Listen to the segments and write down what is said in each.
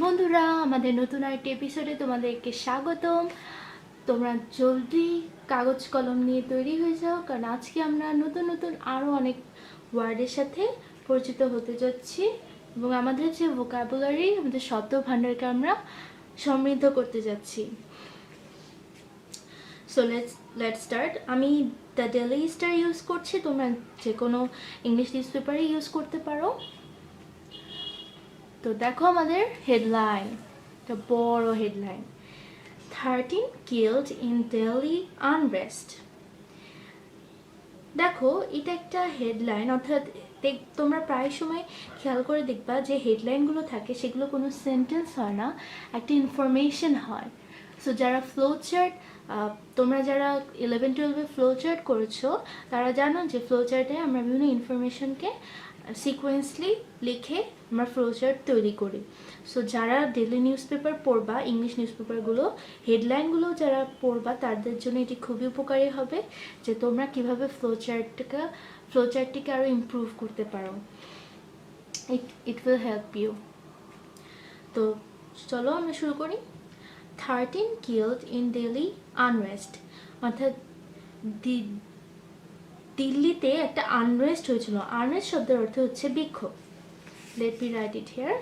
বন্ধুরা, আমাদের নতুন আরেকটি এপিসোডে তোমাদেরকে স্বাগতম। তোমরা জলদি কাগজ কলম নিয়ে তৈরি হয়ে যাও, কারণ আজকে আমরা নতুন নতুন আরও অনেক ওয়ার্ডের সাথে পরিচিত হতে যাচ্ছি এবং আমাদের যে ভোকাবুলারি, আমাদের শব্দ ভাণ্ডারকে আমরা সমৃদ্ধ করতে যাচ্ছি। So let's start. আমি দ্য ডেইলি স্টার ইউজ করছি, তোমরা যে কোনো ইংলিশ নিউজ পেপারে ইউজ করতে পারো। তো দেখো আমাদের হেডলাইন, একটা বড় headline, 13 killed in Delhi unrest। দেখো এটা একটা হেডলাইন, অর্থাৎ তোমরা প্রায় সময় খেয়াল করে দেখবা যে হেডলাইনগুলো থাকে সেগুলো কোনো সেন্টেন্স হয় না, একটা ইনফরমেশন হয়। সো যারা ফ্লো চার্ট, তোমরা যারা 11-12-এ ফ্লো চার্ট করেছো তারা জানো যে ফ্লো চার্টে আমরা বিভিন্ন ইনফরমেশনকে সিকোয়েন্সলি লিখে আমরা ফ্লো চার্ট তৈরি করি। সো যারা ডেইলি নিউজ পেপার পড়বা, ইংলিশ নিউজ পেপারগুলো হেডলাইনগুলো যারা পড়বা তাদের জন্য এটি খুবই উপকারী হবে যে তোমরা কীভাবে ফ্লো চার্টটিকে আরও ইমপ্রুভ করতে পারো। It will help you. তো চলো আমরা শুরু করি। 13 killed in Delhi unrest, অর্থাৎ দিল্লিতে একটা আনরেস্ট হয়েছিল। আনরেস্ট শব্দের অর্থ হচ্ছে বিক্ষোভ। Let me right it here.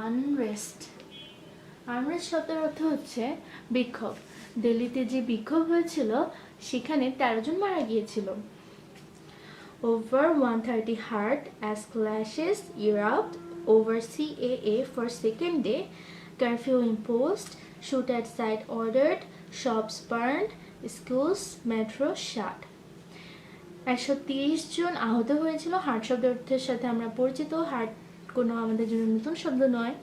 Unrest, unrest শব্দের অর্থ হচ্ছে বিক্ষোভ। দিল্লিতে যে বিক্ষোভ হয়েছিল সেখানে 13 জন মারা গিয়েছিল। Over 130 hurt as clashes erupt over CAA for second day, curfew imposed, shoot at site ordered, shops burned, schools, metro shut। 130 জন আহত হয়েছিল। হার্ট শব্দের অর্থের সাথে আমরা পরিচিত, হার্ট কোনো আমাদের জন্য নতুন শব্দ নয়।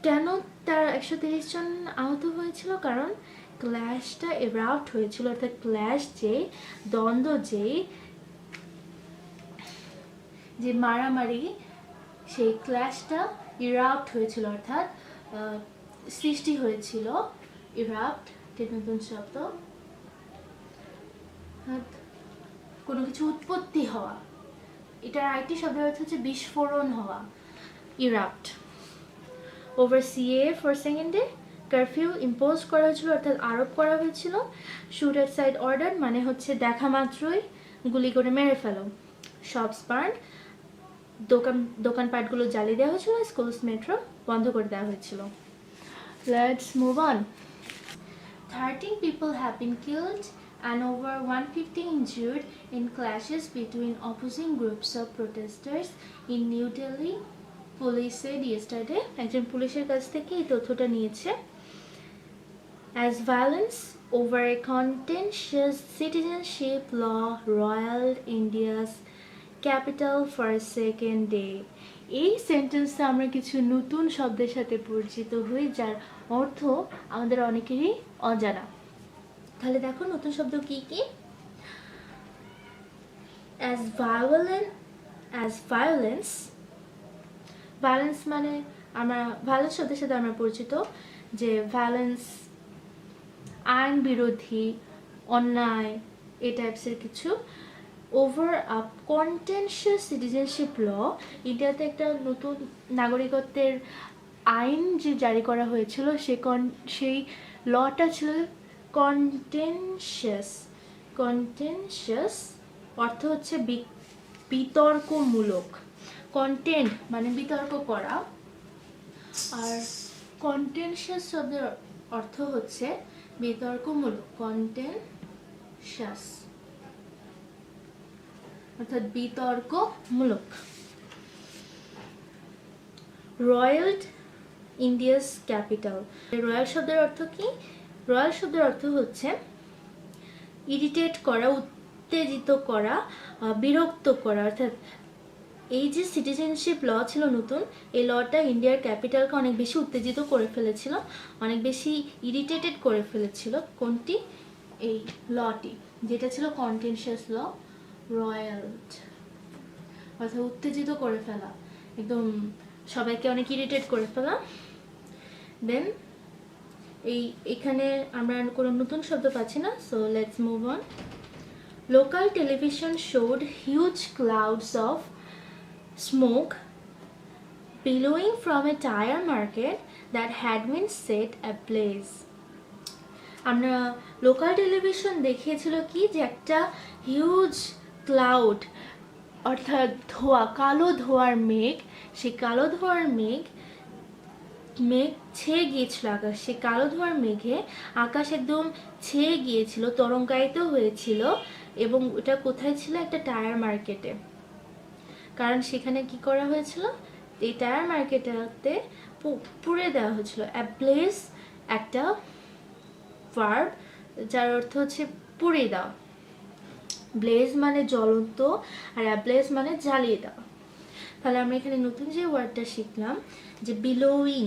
কেন তার 130 জন আহত হয়েছিল? কারণ ক্ল্যাশটা এরাপ্ট হয়েছিল, অর্থাৎ ক্ল্যাশ যে দ্বন্দ্ব যে মারামারি, সেই ক্ল্যাশটা ইরাপ্ট হয়েছিল, অর্থাৎ সৃষ্টি হয়েছিল। ইরাপ্ট নতুন শব্দ, কোনো কিছু উৎপত্তি হওয়া। এটার আরেকটি শব্দের অর্থ হচ্ছে বিস্ফোরণ হওয়া, ইরাপ্ট। ওভার সিএ ফর সেকেন্ডে কারফিউ ইম্পোজ করা হয়েছিল, অর্থাৎ আরোপ করা হয়েছিল। শুট অ্যাট সাইড অর্ডার মানে হচ্ছে দেখা মাত্রই গুলি করে মেরে ফেলো। শপস বার্ন, দোকানপাটগুলো জ্বালিয়ে দেওয়া হয়েছিল। স্কুলস, মেট্রো বন্ধ করে দেওয়া হয়েছিল। Let's move on. 13 people have been killed and over 150 injured in clashes between opposing groups of protesters in New Delhi, police said yesterday। একজন পুলিশের কাছ থেকে এই তথ্যটা নিয়েছে। As violence over a contentious citizenship law roiled India's capital for a second day। এই সেন্টেন্সে আমরা কিছু নতুন শব্দের সাথে পরিচিত হই যার অর্থ আমাদের অনেকেরই অজানা। তাহলে দেখো নতুন শব্দ কি কি। As violence, ভায়োলেন্স মানে আমরা ভায়োলেন্স শব্দের সাথে আমরা পরিচিত যে ভায়োলেন্স আইন বিরোধী, অন্যায়, এই টাইপসের কিছু। ওভার আ কন্টেনশিয়াস সিটিজেনশিপ ল, ইন্ডিয়াতে একটা নতুন নাগরিকত্বের আইন যে জারি করা হয়েছিল সেই লটা ছিল কন্টেনশিয়াস অর্থ হচ্ছে বিতর্কমূলক। কন্টেন্ট মানে বিতর্ক করা, আর কন্টেনশিয়াস শব্দের অর্থ হচ্ছে বিতর্কমূলক। কন্টেনশিয়াস অর্থাৎ বিতর্কমূলক। রয়্যাল ইন্ডিয়াস ক্যাপিটাল, রয়্যাল শব্দের অর্থ কি? রয়্যাল শব্দের অর্থ হচ্ছে ইরিটেট করা, উত্তেজিত করা, বিরক্ত করা। অর্থাৎ এই যে সিটিজেনশিপ ল ছিল নতুন, এই লটা ইন্ডিয়ার ক্যাপিটালকে অনেক বেশি উত্তেজিত করে ফেলেছিল, অনেক বেশি ইরিটেটেড করে ফেলেছিল। কোনটি? এই লটি, যেটা ছিল কন্টেনশিয়াস ল। রয়্যাল অর্থাৎ উত্তেজিত করে ফেলা, একদম সবাইকে অনেক ইরিটেট করে ফেলা। দেন এখানে আমরা কোনো নতুন শব্দ পাচ্ছি না, so let's move on. local television showed huge clouds of smoke billowing from a tire market that had been set ablaze. আমরা লোকাল টেলিভিশন দেখিয়েছিল কি যে একটা হিউজ ক্লাউড অর্থাৎ ধোঁয়া, কালো ধোঁয়ার মেঘ, সেই কালো ধোঁয়ার মেঘ ছেয়ে গিয়েছিল আকাশ, সেই কালো ধোঁয়ার মেঘে আকাশ একদম ছেয়ে গিয়েছিল, তরঙ্গায়িত হয়েছিল। এবং ওটা কোথায় ছিল? একটা টায়ার মার্কেটে। কারণ সেখানে কি করা হয়েছিল? এই টায়ার মার্কেটে পুড়ে দেওয়া হয়েছিল। অ্যাব্লেজ একটা ভার্ব যার অর্থ হচ্ছে পুড়িয়ে দেওয়া। ব্লেজ মানে জ্বলন্ত, আর অ্যাব্লেজ মানে জ্বালিয়ে দেওয়া। তাহলে আমরা এখানে নতুন যে ওয়ার্ডটা শিখলাম যে বিলোয়িং।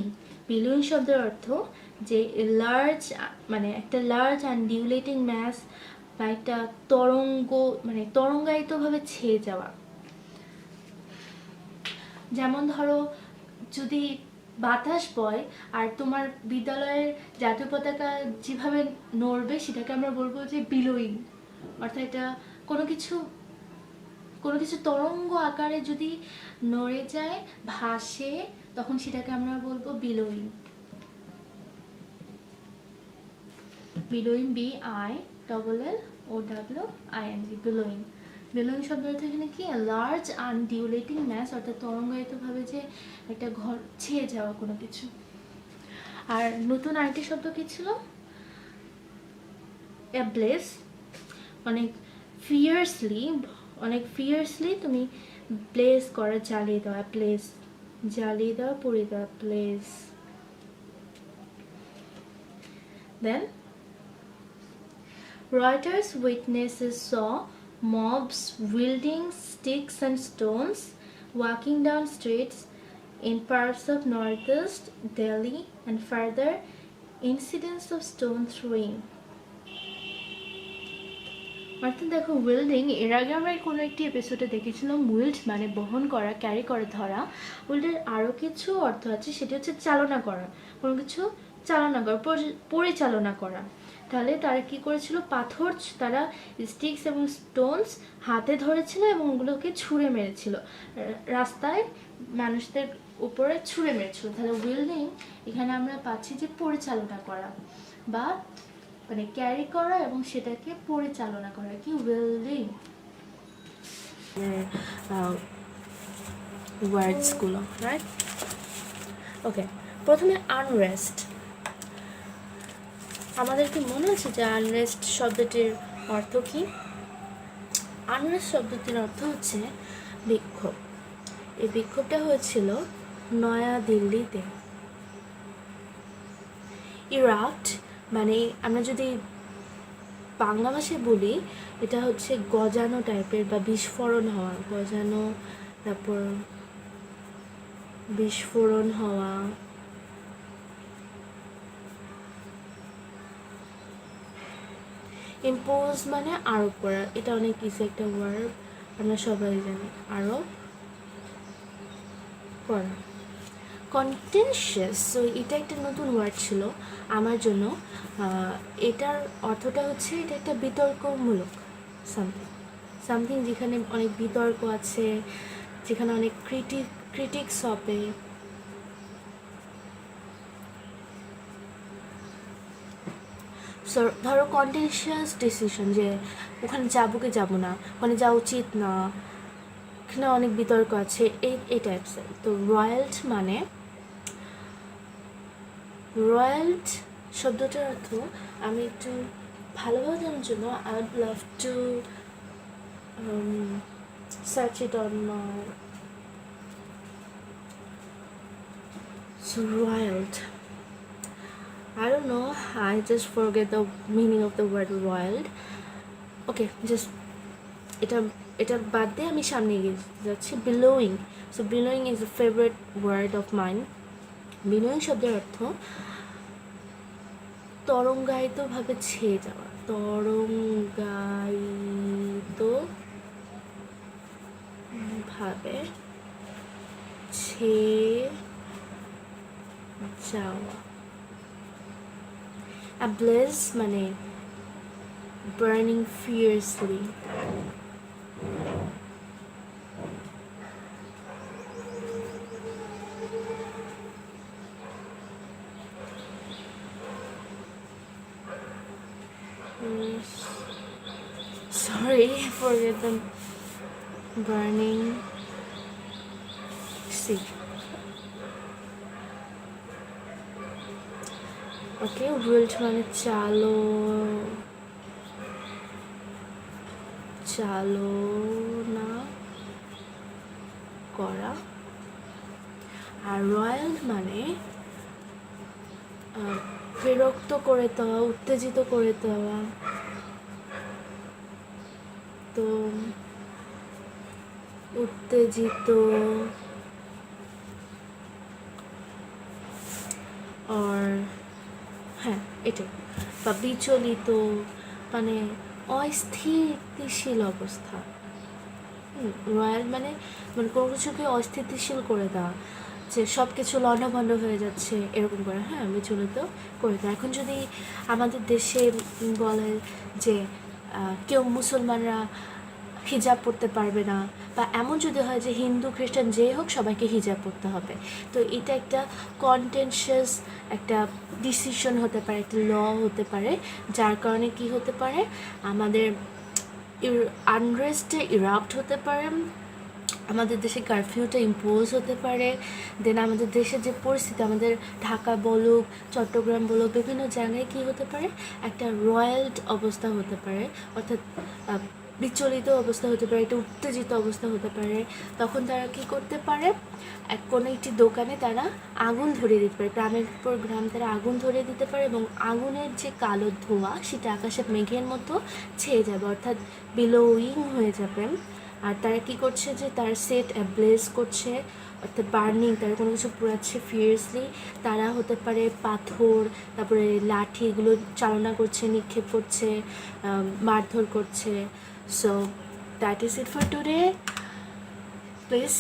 বিলোয়িং শব্দের অর্থ যে লার্জ, মানে একটা লার্জ আনডিউলেটিং ম্যাস বা একটা তরঙ্গ, মানে তরঙ্গায়িতভাবে ছেয়ে যাওয়া। যেমন ধরো যদি বাতাস বয় আর তোমার বিদ্যালয়ের জাতীয় পতাকা যেভাবে নড়বে সেটাকে আমরা বলবো যে বিলোয়িং। অর্থাৎ এটা কোনো কিছু তরঙ্গ আকারে যদি নড়ে যায়, ভাসে, তখন সেটাকে আমরা বলবো বিলোয়িং। বিলোয়িং, BILLOWING, বিলোয়িং। বিলোয়িং শব্দের অর্থ এখানে কি? লার্জ আনডিউলেটিং ম্যাস, অর্থাৎ তরঙ্গায়িতভাবে যে একটা ঘর ছেয়ে যাওয়া কোনো কিছু। আর নতুন আরেকটি শব্দ কি ছিল? অ্যাব্লেজ। অনেক ফিয়ার্সলি তুমি ব্লেজ করা, জ্বালিয়ে দেওয়া, প্লেস, জ্বালিয়ে দেওয়া, পুড়িয়ে দেওয়া, place. Then Reuters witnesses saw mobs wielding sticks and stones walking down streets in parts of northeast Delhi, and further incidents of stone throwing. অর্থাৎ দেখো, উইল্ডিং, এর আগে আমরা কোনো একটি এপিসোডে দেখেছিলাম উইল্ড মানে বহন করা, ক্যারি করে ধরা। উইল্ডের আরও কিছু অর্থ আছে, সেটা হচ্ছে চালনা করা, কোনো কিছু চালনা করা, পরিচালনা করা। তাহলে তারা কি করেছিল? পাথর, তারা স্টিক্স এবং স্টোনস হাতে ধরেছিল এবং ওগুলোকে ছুঁড়ে মেরেছিল, রাস্তায় মানুষদের উপরে ছুঁড়ে মেরেছিল। তাহলে উইল্ডিং এখানে আমরা পাচ্ছি যে পরিচালনা করা বা মানে ক্যারি করা এবং সেটাকে পরিচালনা করা, কি উইল্ডিং। ওয়ার্ডসগুলো, রাইট? ওকে, প্রথমে আনরেস্ট। আমাদের কি মনে আছে যে আনরেস্ট শব্দটির অর্থ কি? আনরেস্ট শব্দটির অর্থ হচ্ছে বিক্ষোভ। এই বিক্ষোভটা হয়েছিল নয়া দিল্লিতে। ইরাক্ট মানে আমরা যদি বাংলা ভাষায় বলি, এটা হচ্ছে গজানো টাইপের বা বিস্ফোরণ হওয়া, গজানো, তারপর বিস্ফোরণ হওয়া। ইম্পোজ মানে আরোপ করা, এটা অনেক ইজি একটা ওয়ার্ড, আমরা সবাই জানি, আরোপ করা। কন্টেনশিয়াস, সো এটা একটা নতুন ওয়ার্ড ছিল আমার জন্য। এটার অর্থটা হচ্ছে এটা একটা বিতর্কমূলক সামথিং যেখানে অনেক বিতর্ক আছে, যেখানে অনেক ক্রিটিক্স হবে। সো ধরো কন্টেনশিয়াস ডিসিশন, যে ওখানে যাবো কি যাবো না, ওখানে যাওয়া উচিত না, এখানে অনেক বিতর্ক আছে, এই টাইপসের। তো রয়্যাল্ট শব্দটার অর্থ আমি একটু ভালোভাবে জানার জন্য I would love to search it on my. So roiled, I don't know, I just forget the meaning of the word roiled. Okay, just এটা বাদ দিয়ে আমি সামনে এগিয়ে যাচ্ছি। Billowing, so billowing is a favorite word of mine. Billowing শব্দের অর্থ তরঙ্গায়িতভাবে ছেয়ে যাওয়া, তরঙ্গায়িতভাবে ছেয়ে যাওয়া। অ্যাব্লেজ মানে burning fiercely. Sorry, I forget the burning. See. Okay, wilt মানে চালো না করা, আর রয়্যাল মানে বিরক্ত করে দেওয়া, উত্তেজিত করে দেওয়া। তো উত্তেজিত আর হ্যাঁ এটাই, বা বিচলিত মানে অস্থিতিশীল অবস্থা। রয়্যাল মানে মানে কোনো কিছুকে অস্থিতিশীল করে দেওয়া, যে সব কিছু লণ্ডভণ্ড হয়ে যাচ্ছে এরকম করে, হ্যাঁ বিচলিত করে দেওয়া। এখন যদি আমাদের দেশে বলে যে কেউ মুসলমানরা হিজাব পরতে পারবে না, বা এমন যদি হয় যে হিন্দু খ্রিস্টান যেই হোক সবাইকে হিজাব পরতে হবে, তো এটা একটা কন্টেনশিয়াস একটা ডিসিশন হতে পারে, একটা ল হতে পারে, যার কারণে কি হতে পারে আমাদের আনরেস্টে ইরাপ্ট হতে পারে, আমাদের দেশে কারফিউটা ইম্পোজ হতে পারে। দেন আমাদের দেশের যে পরিস্থিতি, আমাদের ঢাকা বলুক চট্টগ্রাম বলুক বিভিন্ন জায়গায় কী হতে পারে, একটা রয়্যাল অবস্থা হতে পারে, অর্থাৎ বিচলিত অবস্থা হতে পারে, একটা উত্তেজিত অবস্থা হতে পারে। তখন তারা কি করতে পারে, কোনো একটি দোকানে তারা আগুন ধরিয়ে দিতে পারে, গ্রামের পর গ্রাম তারা আগুন ধরিয়ে দিতে পারে, এবং আগুনের যে কালো ধোঁয়া সেটা আকাশে মেঘের মতো ছেয়ে যাবে, অর্থাৎ বিলোয়িং হয়ে যাবে। আর তারা কী করছে, যে তার সেট অ্যাব্লেজ করছে, অর্থাৎ বার্নিং, তারা কোনো কিছু পোড়াচ্ছে ফিয়ার্সলি। তারা হতে পারে পাথর, তারপরে লাঠি এগুলো চালনা করছে, নিক্ষেপ করছে, মারধর করছে। So that is it for today. Please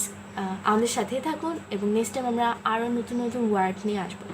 আমাদের সাথেই থাকুন, এবং নেক্সট টাইম আমরা আরও নতুন নতুন ওয়ার্ড নিয়ে আসবো।